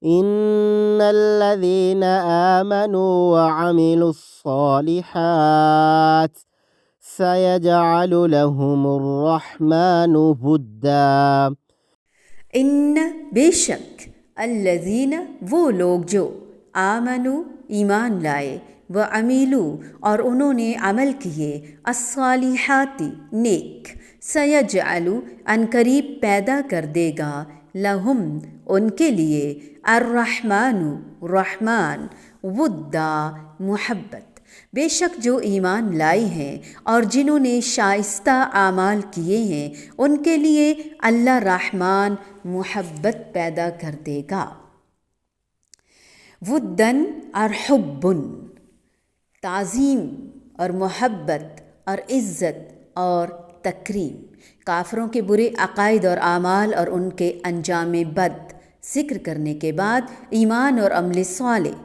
إن الذين آمنوا وعملوا الصالحات سيجعل لهم الرحمن ودا۔ ان بے شک الذین وہ لوگ جو آمنو ایمان لائے و عمیلو اور انہوں نے عمل کیے الصالحاتی نیک سیجعلو ان قریب پیدا کر دے گا لہم ان کے لیے الرحمن رحمان ودا محبت۔ بے شک جو ایمان لائے ہیں اور جنہوں نے شائستہ اعمال کیے ہیں ان کے لیے اللہ رحمان محبت پیدا کر دے گا۔ ودن اور حبن تعظیم اور محبت اور عزت اور تکریم۔ کافروں کے برے عقائد اور اعمال اور ان کے انجام بد ذکر کرنے کے بعد ایمان اور عمل صالح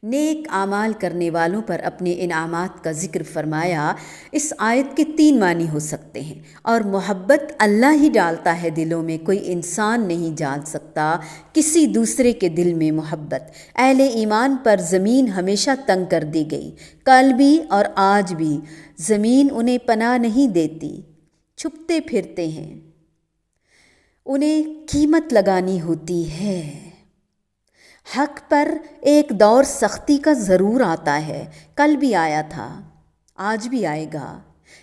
نیک اعمال کرنے والوں پر اپنے انعامات کا ذکر فرمایا۔ اس آیت کے 3 معنی ہو سکتے ہیں، اور محبت اللہ ہی ڈالتا ہے دلوں میں، کوئی انسان نہیں ڈال سکتا کسی دوسرے کے دل میں محبت۔ اہل ایمان پر زمین ہمیشہ تنگ کر دی گئی، کل بھی اور آج بھی زمین انہیں پناہ نہیں دیتی، چھپتے پھرتے ہیں، انہیں قیمت لگانی ہوتی ہے۔ حق پر ایک دور سختی کا ضرور آتا ہے، کل بھی آیا تھا، آج بھی آئے گا۔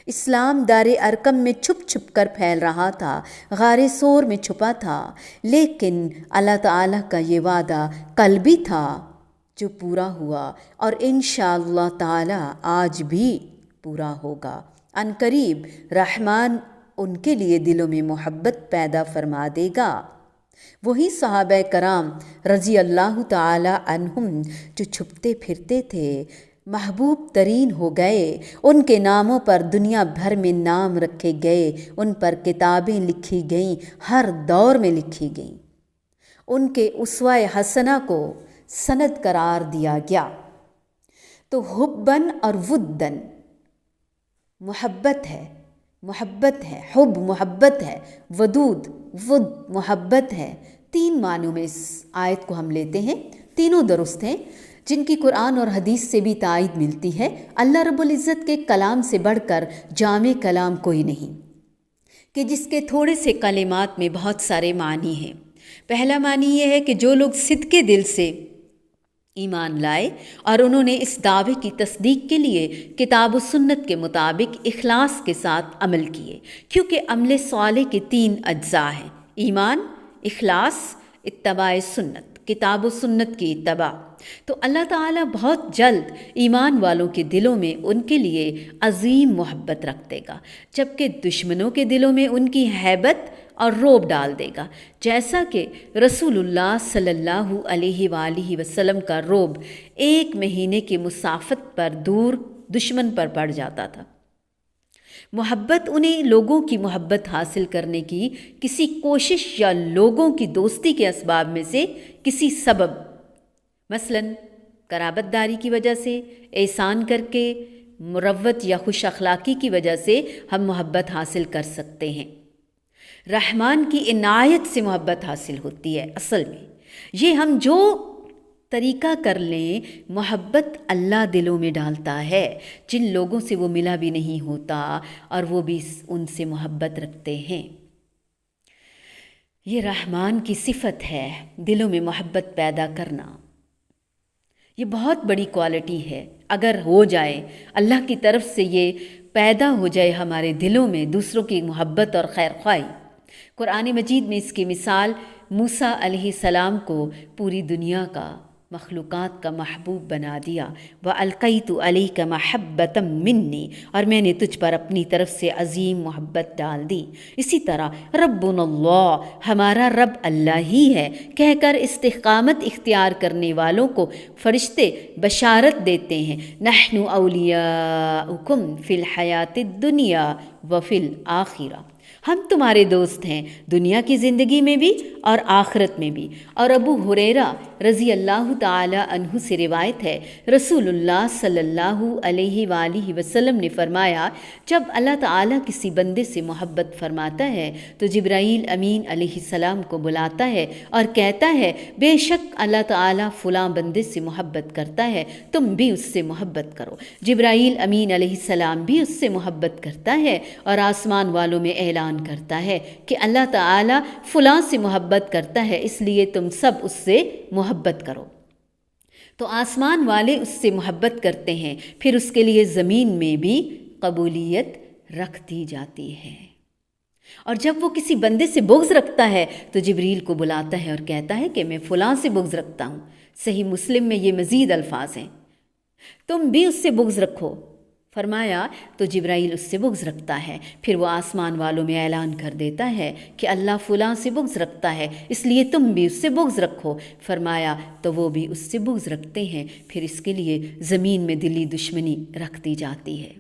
اسلام دار ارقم میں چھپ چھپ کر پھیل رہا تھا، غار ثور میں چھپا تھا، لیکن اللہ تعالیٰ کا یہ وعدہ کل بھی تھا جو پورا ہوا، اور انشاءاللہ تعالیٰ آج بھی پورا ہوگا۔ ان قریب رحمان ان کے لیے دلوں میں محبت پیدا فرما دے گا۔ وہی صحابہ کرام رضی اللہ تعالی عنہم جو چھپتے پھرتے تھے محبوب ترین ہو گئے، ان کے ناموں پر دنیا بھر میں نام رکھے گئے، ان پر کتابیں لکھی گئیں، ہر دور میں لکھی گئیں، ان کے اسوہ حسنہ کو سند قرار دیا گیا۔ تو حبن اور ودن محبت ہے، حب محبت ہے، ودود ود محبت ہے۔ 3 معنوں میں اس آیت کو ہم لیتے ہیں، تینوں درست ہیں، جن کی قرآن اور حدیث سے بھی تائید ملتی ہے۔ اللہ رب العزت کے کلام سے بڑھ کر جامع کلام کوئی نہیں کہ جس کے تھوڑے سے کلمات میں بہت سارے معنی ہیں۔ پہلا معنی یہ ہے کہ جو لوگ صدقے دل سے ایمان لائے اور انہوں نے اس دعوے کی تصدیق کے لیے کتاب و سنت کے مطابق اخلاص کے ساتھ عمل کیے، کیونکہ عمل صالح کے 3 اجزاء ہیں: ایمان، اخلاص، اتباع سنت، کتاب و سنت کی اتباع۔ تو اللہ تعالیٰ بہت جلد ایمان والوں کے دلوں میں ان کے لیے عظیم محبت رکھ دے گا، جبکہ دشمنوں کے دلوں میں ان کی ہیبت اور رعب ڈال دے گا، جیسا کہ رسول اللہ صلی اللہ علیہ وآلہ وسلم کا رعب 1 مہینے کی مسافت پر دور دشمن پر پڑ جاتا تھا۔ محبت انہیں لوگوں کی محبت حاصل کرنے کی کسی کوشش یا لوگوں کی دوستی کے اسباب میں سے کسی سبب، مثلاً قرابت داری کی وجہ سے، احسان کر کے، مروت یا خوش اخلاقی کی وجہ سے ہم محبت حاصل کر سکتے ہیں۔ رحمان کی عنایت سے محبت حاصل ہوتی ہے۔ اصل میں یہ ہم جو طریقہ کر لیں، محبت اللہ دلوں میں ڈالتا ہے، جن لوگوں سے وہ ملا بھی نہیں ہوتا اور وہ بھی ان سے محبت رکھتے ہیں۔ یہ رحمان کی صفت ہے، دلوں میں محبت پیدا کرنا۔ یہ بہت بڑی کوالٹی ہے، اگر ہو جائے اللہ کی طرف سے یہ پیدا ہو جائے ہمارے دلوں میں دوسروں کی محبت اور خیر خواہی۔ قرآن مجید میں اس کی مثال موسیٰ علیہ السلام کو پوری دنیا کا، مخلوقات کا محبوب بنا دیا۔ وَأَلْقَيْتُ عَلَيْكَ مَحَبَّةً مِّنِّي، اور میں نے تجھ پر اپنی طرف سے عظیم محبت ڈال دی۔ اسی طرح ربنا اللہ، ہمارا رب اللہ ہی ہے کہہ کر استقامت اختیار کرنے والوں کو فرشتے بشارت دیتے ہیں، نحن اولیاؤکم فی الحیات الدنیا وفی الآخرہ، ہم تمہارے دوست ہیں دنیا کی زندگی میں بھی اور آخرت میں بھی۔ اور ابو ہریرہ رضی اللہ تعالی عنہ سے روایت ہے، رسول اللہ صلی اللہ علیہ وآلہ وسلم نے فرمایا، جب اللہ تعالیٰ کسی بندے سے محبت فرماتا ہے تو جبرائیل امین علیہ السلام کو بلاتا ہے اور کہتا ہے، بے شک اللہ تعالیٰ فلاں بندے سے محبت کرتا ہے، تم بھی اس سے محبت کرو۔ جبرائیل امین علیہ السلام بھی اس سے محبت کرتا ہے اور آسمان والوں میں اعلان کرتا ہے کہ اللہ تعالیٰ فلاں سے محبت کرتا ہے، اس لیے تم سب اس سے محبت کرو۔ تو آسمان والے اس سے محبت کرتے ہیں، پھر اس کے لیے زمین میں بھی قبولیت رکھ دی جاتی ہے۔ اور جب وہ کسی بندے سے بغض رکھتا ہے تو جبریل کو بلاتا ہے اور کہتا ہے کہ میں فلاں سے بغض رکھتا ہوں۔ صحیح مسلم میں یہ مزید الفاظ ہیں، تم بھی اس سے بغض رکھو۔ فرمایا تو جبرائیل اس سے بغض رکھتا ہے، پھر وہ آسمان والوں میں اعلان کر دیتا ہے کہ اللہ فلاں سے بغض رکھتا ہے، اس لیے تم بھی اس سے بغض رکھو۔ فرمایا تو وہ بھی اس سے بغض رکھتے ہیں، پھر اس کے لیے زمین میں دلی دشمنی رکھ دی جاتی ہے۔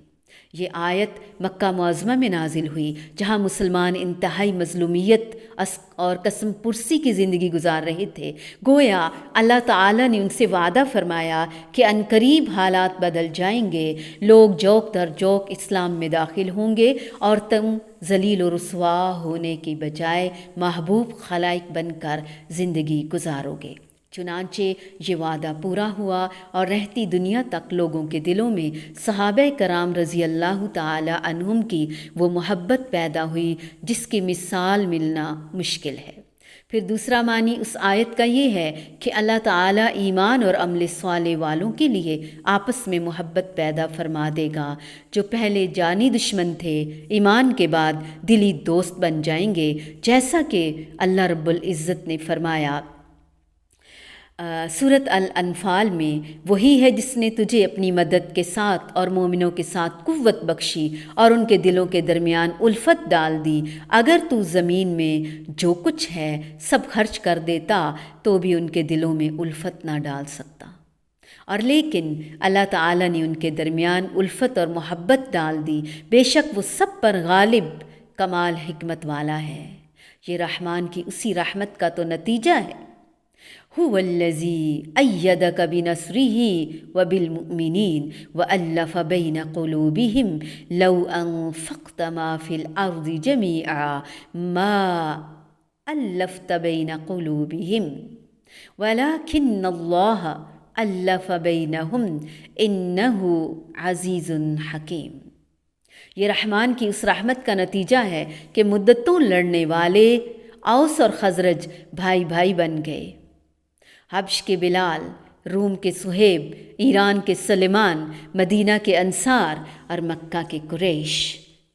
یہ آیت مکہ معظمہ میں نازل ہوئی، جہاں مسلمان انتہائی مظلومیت اور قسم پرسی کی زندگی گزار رہے تھے۔ گویا اللہ تعالیٰ نے ان سے وعدہ فرمایا کہ عنقریب حالات بدل جائیں گے، لوگ جوک در جوک اسلام میں داخل ہوں گے اور تم ذلیل و رسوا ہونے کی بجائے محبوب خلائق بن کر زندگی گزارو گے۔ چنانچہ یہ وعدہ پورا ہوا اور رہتی دنیا تک لوگوں کے دلوں میں صحابہ کرام رضی اللہ تعالی عنہم کی وہ محبت پیدا ہوئی جس کی مثال ملنا مشکل ہے۔ پھر دوسرا معنی اس آیت کا یہ ہے کہ اللہ تعالیٰ ایمان اور عمل صالح والوں کے لیے آپس میں محبت پیدا فرما دے گا۔ جو پہلے جانی دشمن تھے ایمان کے بعد دلی دوست بن جائیں گے، جیسا کہ اللہ رب العزت نے فرمایا سورۃ الانفال میں، وہی ہے جس نے تجھے اپنی مدد کے ساتھ اور مومنوں کے ساتھ قوت بخشی اور ان کے دلوں کے درمیان الفت ڈال دی۔ اگر تو زمین میں جو کچھ ہے سب خرچ کر دیتا تو بھی ان کے دلوں میں الفت نہ ڈال سکتا، اور لیکن اللہ تعالیٰ نے ان کے درمیان الفت اور محبت ڈال دی۔ بے شک وہ سب پر غالب کمال حکمت والا ہے۔ یہ رحمان کی اسی رحمت کا تو نتیجہ ہے۔ هو الذی ایدک بنصرہ وبالمؤمنین وألف بین قلوبہم لو انفقت ما فی الارض جمیعا ما ألفت بین قلوبہم ولکن اللہ ألف بینہم انہ عزیز حکیم۔ یہ رحمان کی اس رحمت کا نتیجہ ہے کہ مدتوں لڑنے والے اوس اور خزرج بھائی بھائی بن گئے۔ حبش کے بلال، روم کے صہیب، ایران کے سلیمان، مدینہ کے انصار اور مکہ کے قریش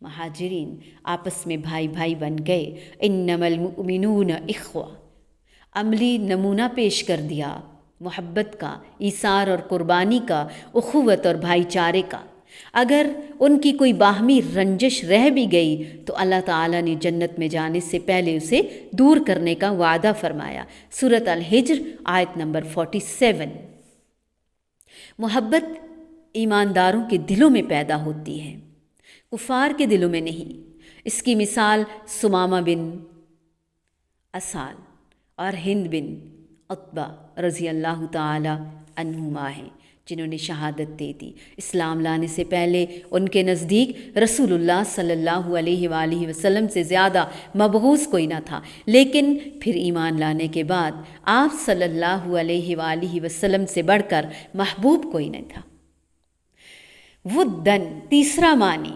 مہاجرین آپس میں بھائی بھائی بن گئے۔ انما المؤمنون اخوہ، عملی نمونہ پیش کر دیا محبت کا، ایثار اور قربانی کا، اخوت اور بھائی چارے کا۔ اگر ان کی کوئی باہمی رنجش رہ بھی گئی تو اللہ تعالیٰ نے جنت میں جانے سے پہلے اسے دور کرنے کا وعدہ فرمایا۔ سورۃ الحجر آیت نمبر 47۔ محبت ایمانداروں کے دلوں میں پیدا ہوتی ہے، کفار کے دلوں میں نہیں۔ اس کی مثال ثمامہ بن اسال اور ہند بن عتبہ رضی اللہ تعالی عنہما ہیں، جنہوں نے شہادت دے دی۔ اسلام لانے سے پہلے ان کے نزدیک رسول اللہ صلی اللہ علیہ وآلہ وسلم سے زیادہ مبغوض کوئی نہ تھا، لیکن پھر ایمان لانے کے بعد آپ صلی اللہ علیہ وآلہ وسلم سے بڑھ کر محبوب کوئی نہ تھا۔ ودن تیسرا معنی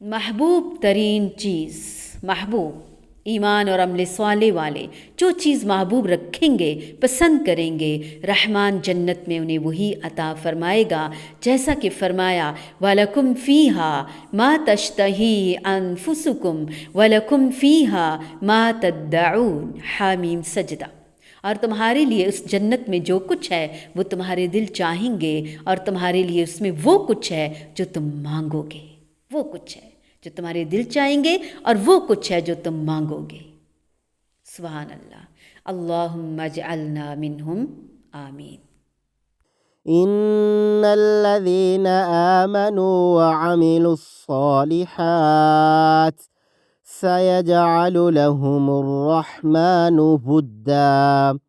محبوب ترین چیز، محبوب ایمان اور عمل صالح والے جو چیز محبوب رکھیں گے، پسند کریں گے، رحمان جنت میں انہیں وہی عطا فرمائے گا جیسا کہ فرمایا وَلَكُمْ فِيهَا مَا تَشْتَهِي أَنفُسُكُمْ وَلَكُمْ فِيهَا مَا تَدَّعُونَ۔ حامیم سجدہ۔ اور تمہارے لیے اس جنت میں جو کچھ ہے وہ تمہارے دل چاہیں گے، اور تمہارے لیے اس میں وہ کچھ ہے جو تم مانگو گے، وہ کچھ ہے جو تمہارے دل چاہیں گے اور وہ کچھ ہے جو تم مانگو گے۔ سبحان اللہ۔ اللہم اجعلنا منہم، آمین۔ ان الذين آمنوا وعملوا الصالحات سيجعل لهم الرحمن ودا